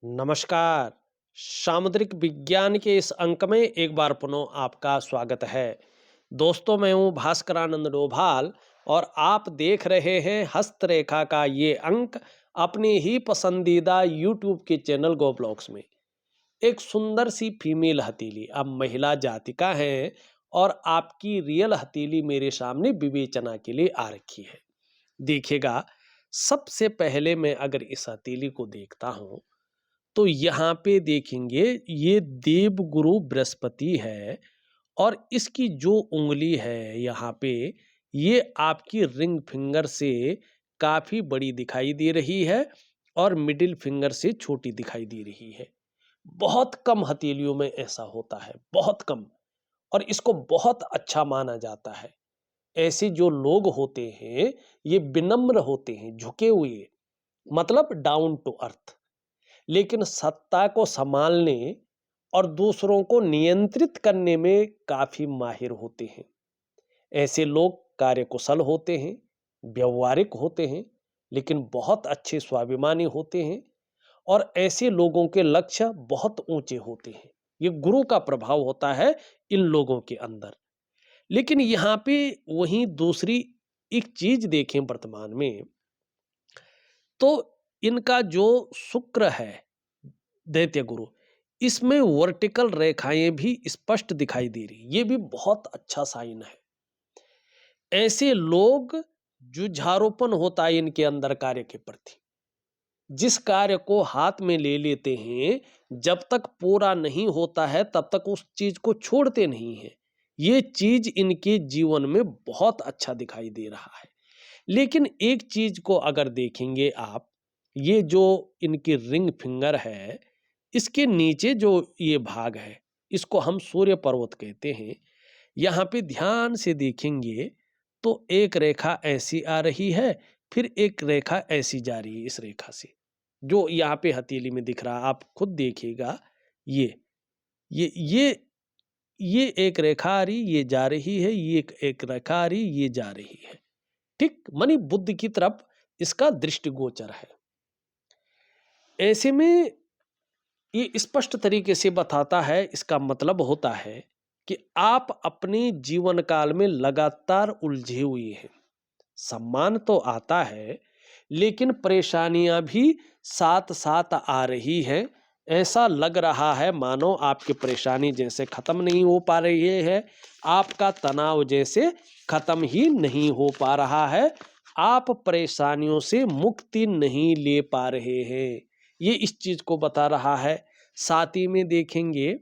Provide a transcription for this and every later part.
नमस्कार। सामुद्रिक विज्ञान के इस अंक में एक बार पुनः आपका स्वागत है। दोस्तों, मैं हूँ भास्करानंद डोभाल और आप देख रहे हैं हस्तरेखा का ये अंक अपनी ही पसंदीदा यूट्यूब के चैनल गो ब्लॉग्स में। एक सुंदर सी फीमेल हथेली अब महिला जातिका है और आपकी रियल हथेली मेरे सामने विवेचना के लिए आ रखी है। देखिएगा, सबसे पहले मैं अगर इस हथेली को देखता हूँ तो यहाँ पे देखेंगे ये देवगुरु बृहस्पति है और इसकी जो उंगली है यहाँ पे ये आपकी रिंग फिंगर से काफी बड़ी दिखाई दे रही है और मिडिल फिंगर से छोटी दिखाई दे रही है। बहुत कम हथेलियों में ऐसा होता है, बहुत कम। और इसको बहुत अच्छा माना जाता है। ऐसे जो लोग होते हैं ये विनम्र होते हैं, झुके हुए, मतलब डाउन टू अर्थ, लेकिन सत्ता को संभालने और दूसरों को नियंत्रित करने में काफी माहिर होते हैं। ऐसे लोग कार्यकुशल होते हैं, व्यवहारिक होते हैं, लेकिन बहुत अच्छे स्वाभिमानी होते हैं और ऐसे लोगों के लक्ष्य बहुत ऊंचे होते हैं। ये गुरु का प्रभाव होता है इन लोगों के अंदर। लेकिन यहाँ पे वहीं दूसरी एक चीज देखें वर्तमान में, तो इनका जो शुक्र है दैत्य गुरु, इसमें वर्टिकल रेखाएं भी स्पष्ट दिखाई दे रही, ये भी बहुत अच्छा साइन है। ऐसे लोग जुझारूपन होता है इनके अंदर कार्य के प्रति। जिस कार्य को हाथ में ले लेते हैं, जब तक पूरा नहीं होता है तब तक उस चीज को छोड़ते नहीं है। ये चीज इनके जीवन में बहुत अच्छा दिखाई दे रहा है। लेकिन एक चीज को अगर देखेंगे आप, ये जो इनकी रिंग फिंगर है, इसके नीचे जो ये भाग है, इसको हम सूर्य पर्वत कहते हैं। यहाँ पे ध्यान से देखेंगे तो एक रेखा ऐसी आ रही है, फिर एक रेखा ऐसी जा रही है इस रेखा से, जो यहाँ पे हथेली में दिख रहा है। आप खुद देखिएगा, ये ये ये ये एक रेखा आ रही, ये जा रही है, ये एक रेखा आ रही, ये जा रही है। ठीक मनी बुद्ध की तरफ इसका दृष्टिगोचर है। ऐसे में ये स्पष्ट तरीके से बताता है, इसका मतलब होता है कि आप अपने जीवन काल में लगातार उलझे हुए हैं। सम्मान तो आता है, लेकिन परेशानियां भी साथ साथ आ रही हैं। ऐसा लग रहा है मानो आपकी परेशानी जैसे खत्म नहीं हो पा रही है, आपका तनाव जैसे खत्म ही नहीं हो पा रहा है, आप परेशानियों से मुक्ति नहीं ले पा रहे हैं। ये इस चीज को बता रहा है। साथ ही में देखेंगे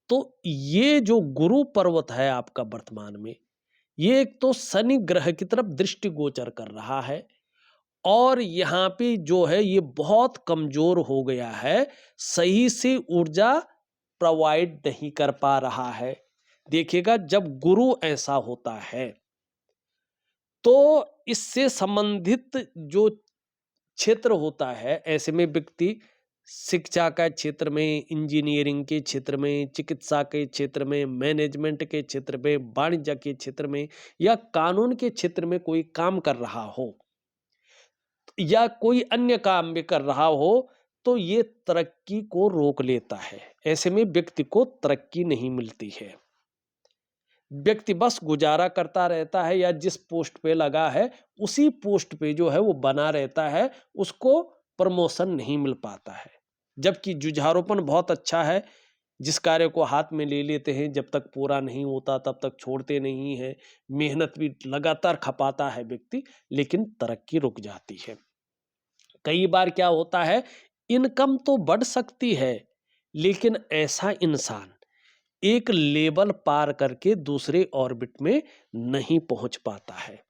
तो ये जो गुरु पर्वत है आपका वर्तमान में, ये एक तो शनि ग्रह की तरफ दृष्टिगोचर कर रहा है और यहाँ पे जो है ये बहुत कमजोर हो गया है, सही से ऊर्जा प्रोवाइड नहीं कर पा रहा है। देखिएगा, जब गुरु ऐसा होता है तो इससे संबंधित जो क्षेत्र होता है, ऐसे में व्यक्ति शिक्षा का क्षेत्र में, इंजीनियरिंग के क्षेत्र में, चिकित्सा के क्षेत्र में, मैनेजमेंट के क्षेत्र में, वाणिज्य के क्षेत्र में या कानून के क्षेत्र में कोई काम कर रहा हो या कोई अन्य काम भी कर रहा हो, तो ये तरक्की को रोक लेता है। ऐसे में व्यक्ति को तरक्की नहीं मिलती है। व्यक्ति बस गुजारा करता रहता है या जिस पोस्ट पे लगा है उसी पोस्ट पे जो है वो बना रहता है, उसको प्रमोशन नहीं मिल पाता है। जबकि जुझारूपन बहुत अच्छा है, जिस कार्य को हाथ में ले लेते हैं जब तक पूरा नहीं होता तब तक छोड़ते नहीं है, मेहनत भी लगातार खपाता है व्यक्ति, लेकिन तरक्की रुक जाती है। कई बार क्या होता है, इनकम तो बढ़ सकती है, लेकिन ऐसा इंसान एक लेवल पार करके दूसरे ऑर्बिट में नहीं पहुंच पाता है।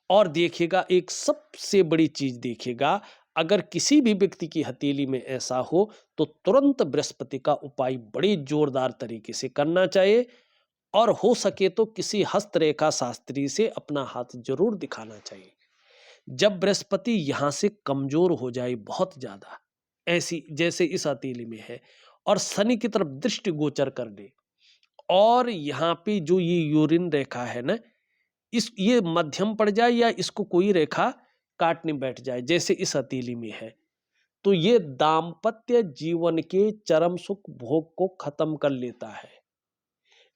और देखिएगा, एक सबसे बड़ी चीज देखिएगा, अगर किसी भी व्यक्ति की हथेली में ऐसा हो तो तुरंत बृहस्पति का उपाय बड़े जोरदार तरीके से करना चाहिए और हो सके तो किसी हस्तरेखा शास्त्री से अपना हाथ जरूर दिखाना चाहिए। जब बृहस्पति यहां से कमजोर हो जाए बहुत ज्यादा, ऐसी जैसे इस हथेली में है, और शनि की तरफ दृष्टि गोचर कर दे, और यहाँ पे जो ये यूरिन रेखा है ना, इस ये मध्यम पड़ जाए या इसको कोई रेखा काटने बैठ जाए जैसे इस हथेली में है, तो ये दाम्पत्य जीवन के चरम सुख भोग को खत्म कर लेता है।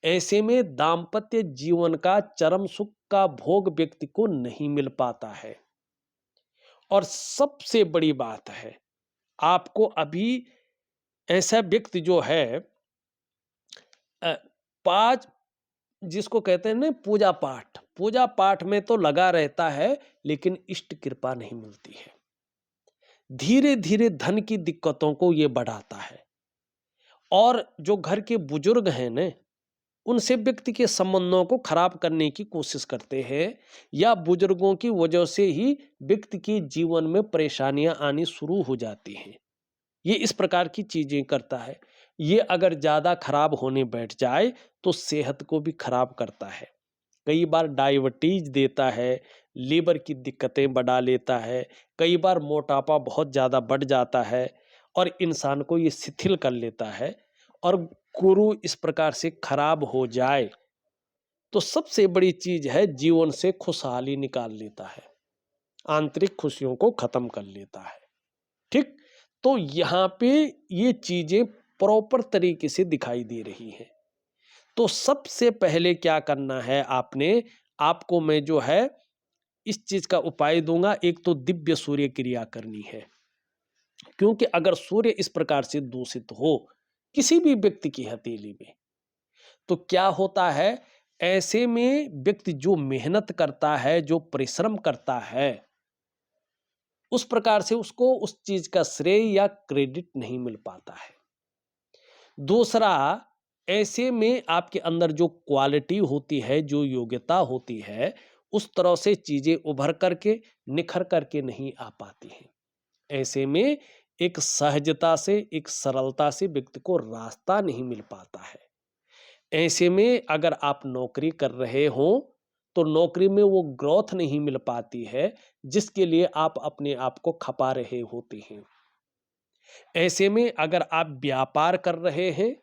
ऐसे में दाम्पत्य जीवन का चरम सुख का भोग व्यक्ति को नहीं मिल पाता है। और सबसे बड़ी बात है, आपको अभी ऐसा व्यक्ति जो है अ, 5 जिसको कहते हैं ना पूजा पाठ में तो लगा रहता है, लेकिन इष्ट कृपा नहीं मिलती है। धीरे-धीरे धन की दिक्कतों को ये बढ़ाता है। और जो घर के बुजुर्ग हैं न, उनसे व्यक्ति के संबंधों को खराब करने की कोशिश करते हैं, या बुजुर्गों की वजह से ही व्यक्ति के जीवन में परेशानियां आनी शुरू हो जाती हैं। ये इस प्रकार की चीजें करता है। ये अगर ज्यादा खराब होने बैठ जाए तो सेहत को भी खराब करता है। कई बार डायबिटीज देता है, लीवर की दिक्कतें बढ़ा लेता है, कई बार मोटापा बहुत ज़्यादा बढ़ जाता है और इंसान को ये शिथिल कर लेता है। और गुरु इस प्रकार से खराब हो जाए तो सबसे बड़ी चीज है, जीवन से खुशहाली निकाल लेता है, आंतरिक खुशियों को खत्म कर लेता है। ठीक, तो यहाँ पे ये चीजें प्रॉपर तरीके से दिखाई दे रही हैं। तो सबसे पहले क्या करना है, आपको मैं जो है इस चीज का उपाय दूंगा। एक तो दिव्य सूर्य क्रिया करनी है, क्योंकि अगर सूर्य इस प्रकार से दूषित हो किसी भी व्यक्ति की हथेली में, तो क्या होता है, ऐसे में व्यक्ति जो मेहनत करता है, जो परिश्रम करता है, उस प्रकार से उसको उस चीज का श्रेय या क्रेडिट नहीं मिल पाता है। दूसरा, ऐसे में आपके अंदर जो क्वालिटी होती है, जो योग्यता होती है, उस तरह से चीजें उभर करके निखर करके नहीं आ पाती हैं। ऐसे में एक सहजता से, एक सरलता से व्यक्ति को रास्ता नहीं मिल पाता है। ऐसे में अगर आप नौकरी कर रहे हो तो नौकरी में वो ग्रोथ नहीं मिल पाती है जिसके लिए आप अपने आप को खपा रहे होते हैं। ऐसे में अगर आप व्यापार कर रहे हैं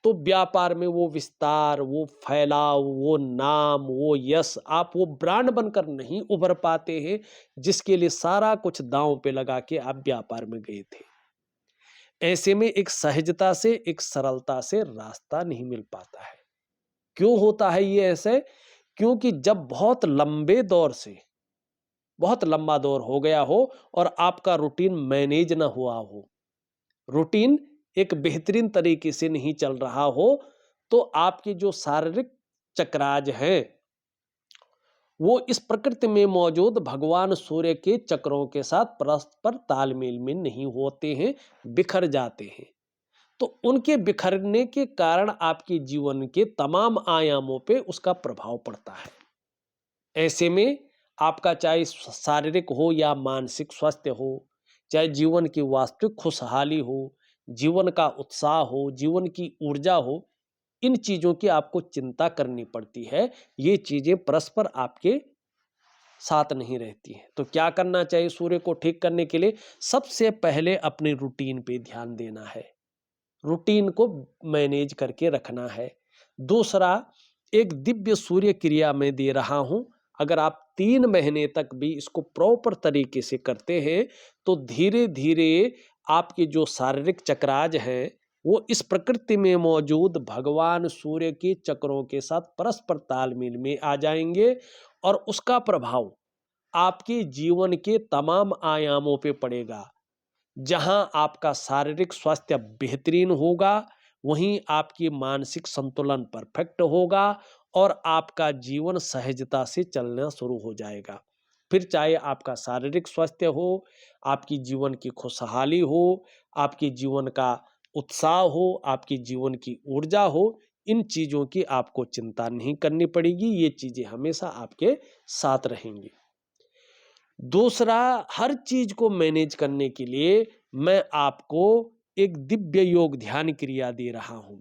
तो व्यापार में वो विस्तार, वो फैलाव, वो नाम, वो यश, आप वो ब्रांड बनकर नहीं उभर पाते हैं जिसके लिए सारा कुछ दांव पे लगा के आप व्यापार में गए थे। ऐसे में एक सहजता से, एक सरलता से रास्ता नहीं मिल पाता है। क्यों होता है ये ऐसे? क्योंकि जब बहुत लंबा दौर हो गया हो और आपका रूटीन मैनेज ना हुआ हो, रूटीन एक बेहतरीन तरीके से नहीं चल रहा हो, तो आपके जो शारीरिक चक्राज हैं, वो इस प्रकृति में मौजूद भगवान सूर्य के चक्रों के साथ परस्पर तालमेल में नहीं होते हैं, बिखर जाते हैं। तो उनके बिखरने के कारण आपके जीवन के तमाम आयामों पे उसका प्रभाव पड़ता है। ऐसे में आपका चाहे शारीरिक हो या मानसिक स्वास्थ्य हो, चाहे जीवन की वास्तविक खुशहाली हो, जीवन का उत्साह हो, जीवन की ऊर्जा हो, इन चीजों की आपको चिंता करनी पड़ती है। ये चीजें परस्पर आपके साथ नहीं रहती हैं। तो क्या करना चाहिए सूर्य को ठीक करने के लिए? सबसे पहले अपने रूटीन पे ध्यान देना है, रूटीन को मैनेज करके रखना है। दूसरा, एक दिव्य सूर्य क्रिया मैं दे रहा हूं, अगर आप 3 महीने तक भी इसको प्रॉपर तरीके से करते हैं तो धीरे धीरे आपके जो शारीरिक चक्राज हैं वो इस प्रकृति में मौजूद भगवान सूर्य के चक्रों के साथ परस्पर तालमेल में आ जाएंगे और उसका प्रभाव आपके जीवन के तमाम आयामों पे पड़ेगा। जहां आपका शारीरिक स्वास्थ्य बेहतरीन होगा, वहीं आपकी मानसिक संतुलन परफेक्ट होगा और आपका जीवन सहजता से चलना शुरू हो जाएगा। फिर चाहे आपका शारीरिक स्वास्थ्य हो, आपकी जीवन की खुशहाली हो, आपके जीवन का उत्साह हो, आपकी जीवन की ऊर्जा हो, इन चीजों की आपको चिंता नहीं करनी पड़ेगी। ये चीजें हमेशा आपके साथ रहेंगी। दूसरा, हर चीज को मैनेज करने के लिए मैं आपको एक दिव्य योग ध्यान क्रिया दे रहा हूं।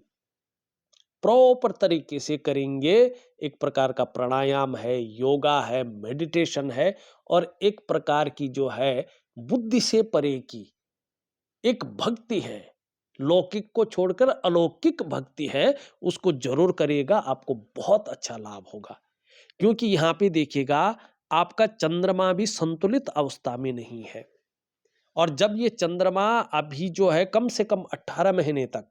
प्रॉपर तरीके से करेंगे। एक प्रकार का प्राणायाम है, योगा है, मेडिटेशन है और एक प्रकार की जो है बुद्धि से परे की एक भक्ति है। लौकिक को छोड़कर अलौकिक भक्ति है, उसको जरूर करिएगा, आपको बहुत अच्छा लाभ होगा। क्योंकि यहाँ पे देखिएगा, आपका चंद्रमा भी संतुलित अवस्था में नहीं है। और जब ये चंद्रमा अभी जो है कम से कम 18 महीने तक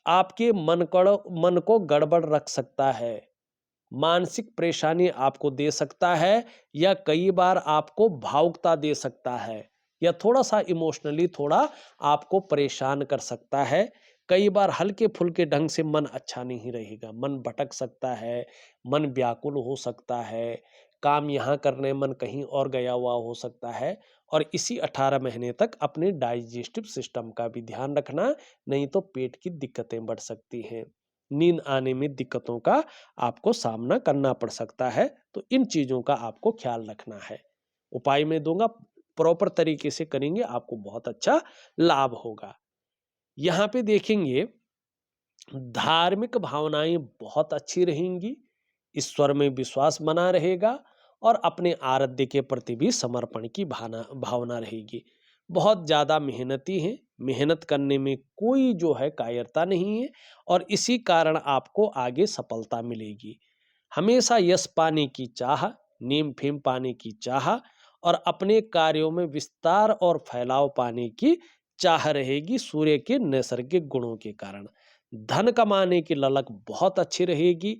आपके मन को गड़बड़ रख सकता है, मानसिक परेशानी आपको दे सकता है, या कई बार आपको भावुकता दे सकता है, या थोड़ा-सा इमोशनली थोड़ा आपको परेशान कर सकता है। कई बार हल्के-फुल्के ढंग से मन अच्छा नहीं रहेगा, मन भटक सकता है, मन व्याकुल हो सकता है, काम यहाँ करने मन कहीं और गया हुआ हो सकता है। और इसी 18 महीने तक अपने डाइजेस्टिव सिस्टम का भी ध्यान रखना, नहीं तो पेट की दिक्कतें बढ़ सकती हैं। नींद आने में दिक्कतों का आपको सामना करना पड़ सकता है, तो इन चीज़ों का आपको ख्याल रखना है। उपाय मैं दूँगा, प्रॉपर तरीके से करेंगे आपको बहुत अच्छा लाभ होगा। यहाँ पे देखेंगे, धार्मिक भावनाएँ बहुत अच्छी रहेंगी, ईश्वर में विश्वास बना रहेगा और अपने आराध्य के प्रति भी समर्पण की भावना रहेगी। बहुत ज़्यादा मेहनती हैं, मेहनत करने में कोई जो है कायरता नहीं है और इसी कारण आपको आगे सफलता मिलेगी। हमेशा यश पाने की चाह, नेम-फेम पाने की चाह और अपने कार्यों में विस्तार और फैलाव पाने की चाह रहेगी सूर्य के नैसर्गिक गुणों के कारण। धन कमाने की ललक बहुत अच्छी रहेगी,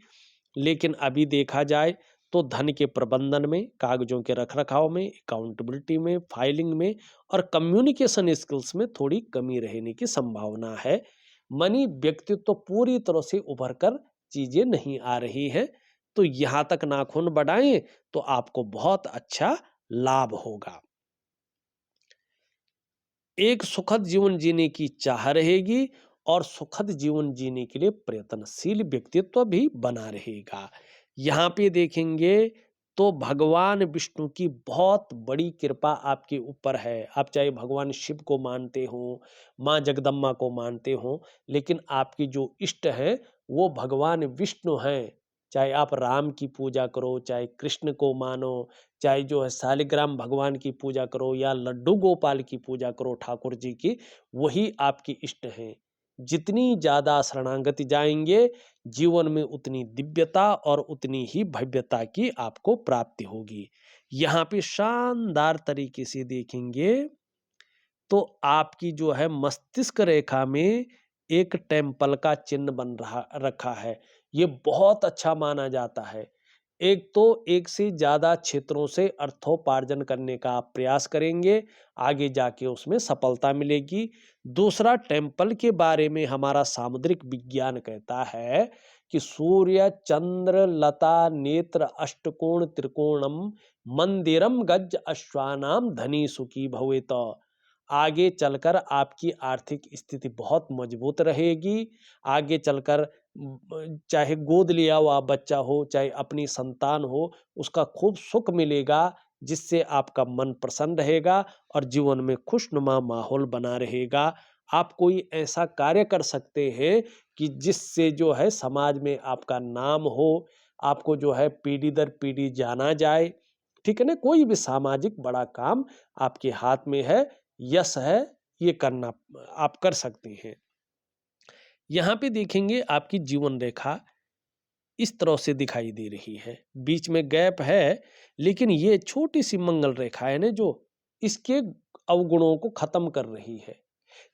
लेकिन अभी देखा जाए तो धन के प्रबंधन में, कागजों के रख-रखाव में, अकाउंटेबिलिटी में, फाइलिंग में और कम्युनिकेशन स्किल्स में थोड़ी कमी रहने की संभावना है। मनी व्यक्तित्व पूरी तरह से उभर कर चीज़ें नहीं आ रही हैं, तो यहाँ तक नाखून बढ़ाएँ तो आपको बहुत अच्छा लाभ होगा। एक सुखद जीवन जीने की चाह रहेगी और सुखद जीवन जीने के लिए प्रयत्नशील व्यक्तित्व भी बना रहेगा। यहाँ पे देखेंगे तो भगवान विष्णु की बहुत बड़ी कृपा आपके ऊपर है। आप चाहे भगवान शिव को मानते हो, माँ जगदम्बा को मानते हो, लेकिन आपकी जो इष्ट है वो भगवान विष्णु हैं। चाहे आप राम की पूजा करो, चाहे कृष्ण को मानो, चाहे जो है शालिग्राम भगवान की पूजा करो या लड्डू गोपाल की पूजा करो ठाकुर जी की, वही आपके इष्ट हैं। जितनी ज़्यादा शरणागति जाएँगे, जीवन में उतनी दिव्यता और उतनी ही भव्यता की आपको प्राप्ति होगी। यहाँ पे शानदार तरीके से देखेंगे तो आपकी जो है मस्तिष्क रेखा में एक टेम्पल का चिन्ह बन रहा रखा है। ये बहुत अच्छा माना जाता है। एक तो एक से ज़्यादा क्षेत्रों से अर्थोपार्जन करने का आप प्रयास करेंगे, आगे जाके उसमें सफलता मिलेगी। दूसरा, टेम्पल के बारे में हमारा सामुद्रिक विज्ञान कहता है कि सूर्य, चंद्र, लता, नेत्र, अष्टकोण, त्रिकोणम, मंदिरम गज अश्वानाम धनी सुखी भवेत। आगे चलकर आपकी आर्थिक स्थिति बहुत मजबूत रहेगी। आगे चलकर चाहे गोद लिया हुआ बच्चा हो, चाहे अपनी संतान हो, उसका खूब सुख मिलेगा, जिससे आपका मन प्रसन्न रहेगा और जीवन में खुशनुमा माहौल बना रहेगा। आप कोई ऐसा कार्य कर सकते हैं कि जिससे जो है समाज में आपका नाम हो, आपको जो है पीढ़ी दर पीढ़ी जाना जाए, ठीक है ना? कोई भी सामाजिक बड़ा काम आपके हाथ में है, यश है, ये करना आप कर सकते हैं। यहाँ पे देखेंगे आपकी जीवन रेखा इस तरह से दिखाई दे रही है। बीच में गैप है, लेकिन ये छोटी-सी मंगल रेखा है ना जो इसके अवगुणों को खत्म कर रही है।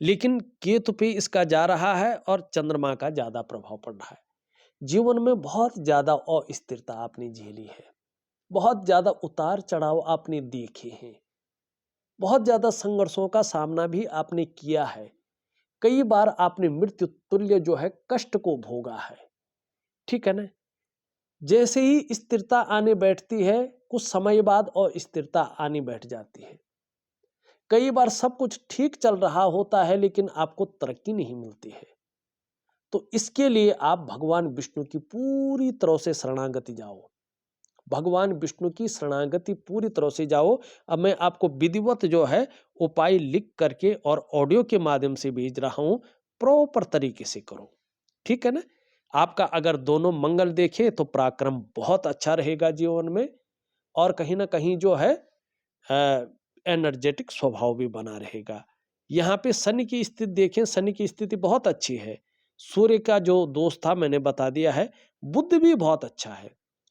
लेकिन केतु पे इसका जा रहा है और चंद्रमा का ज़्यादा प्रभाव पड़ रहा है। जीवन में बहुत ज़्यादा अस्थिरता आपने झेली है। बहुत ज़्यादा उतार-चढ़ाव आपने देखे हैं। बहुत ज़्यादा संघर्षों का सामना भी आपने किया है। कई बार आपने मृत्यु तुल्य जो है कष्ट को भोगा है। ठीक है ना? जैसे ही स्थिरता आने बैठती है, कुछ समय बाद अस्थिरता आनी बैठ जाती है। कई बार सब कुछ ठीक चल रहा होता है, लेकिन आपको तरक्की नहीं मिलती है। तो इसके लिए आप भगवान विष्णु की पूरी तरह से शरणागति जाओ। भगवान विष्णु की शरणागति पूरी तरह से जाओ। अब मैं आपको विधिवत जो है उपाय लिख करके और ऑडियो के माध्यम से भेज रहा हूँ, प्रॉपर तरीके से करो। ठीक है ना? आपका अगर दोनों मंगल देखें तो पराक्रम बहुत अच्छा रहेगा जीवन में और कहीं न कहीं जो है एनर्जेटिक स्वभाव भी बना रहेगा। यहाँ पे शनि की स्थिति देखें, शनि की स्थिति बहुत अच्छी है। सूर्य का जो दोष था मैंने बता दिया है, बुध भी बहुत अच्छा है,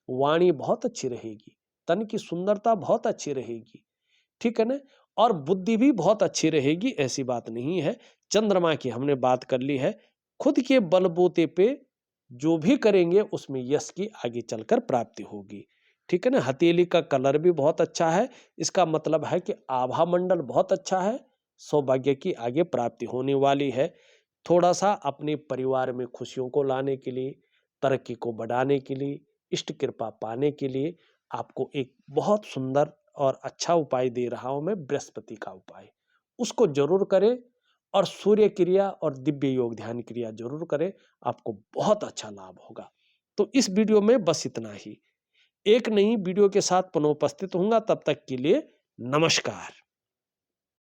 वाणी बहुत अच्छी रहेगी, तन की सुंदरता बहुत अच्छी रहेगी, ठीक है ना? और बुद्धि भी बहुत अच्छी रहेगी, ऐसी बात नहीं है। चंद्रमा की हमने बात कर ली है। खुद के बलबूते पे जो भी करेंगे उसमें यश की आगे चलकर प्राप्ति होगी। ठीक है ना? हथेली का कलर भी बहुत अच्छा है। इसका मतलब है कि आभा मंडल बहुत अच्छा है। सौभाग्य की आगे प्राप्ति होने वाली है। थोड़ा-सा अपने परिवार में खुशियों को लाने के लिए, तरक्की को बढ़ाने के लिए, इष्ट कृपा पाने के लिए आपको एक बहुत सुंदर और अच्छा उपाय दे रहा हूँ मैं, बृहस्पति का उपाय। उसको ज़रूर करें और सूर्य क्रिया और दिव्य योग ध्यान क्रिया ज़रूर करें, आपको बहुत अच्छा लाभ होगा। तो इस वीडियो में बस इतना ही। एक नई वीडियो के साथ पुनः उपस्थित होऊँगा, तब तक के लिए नमस्कार।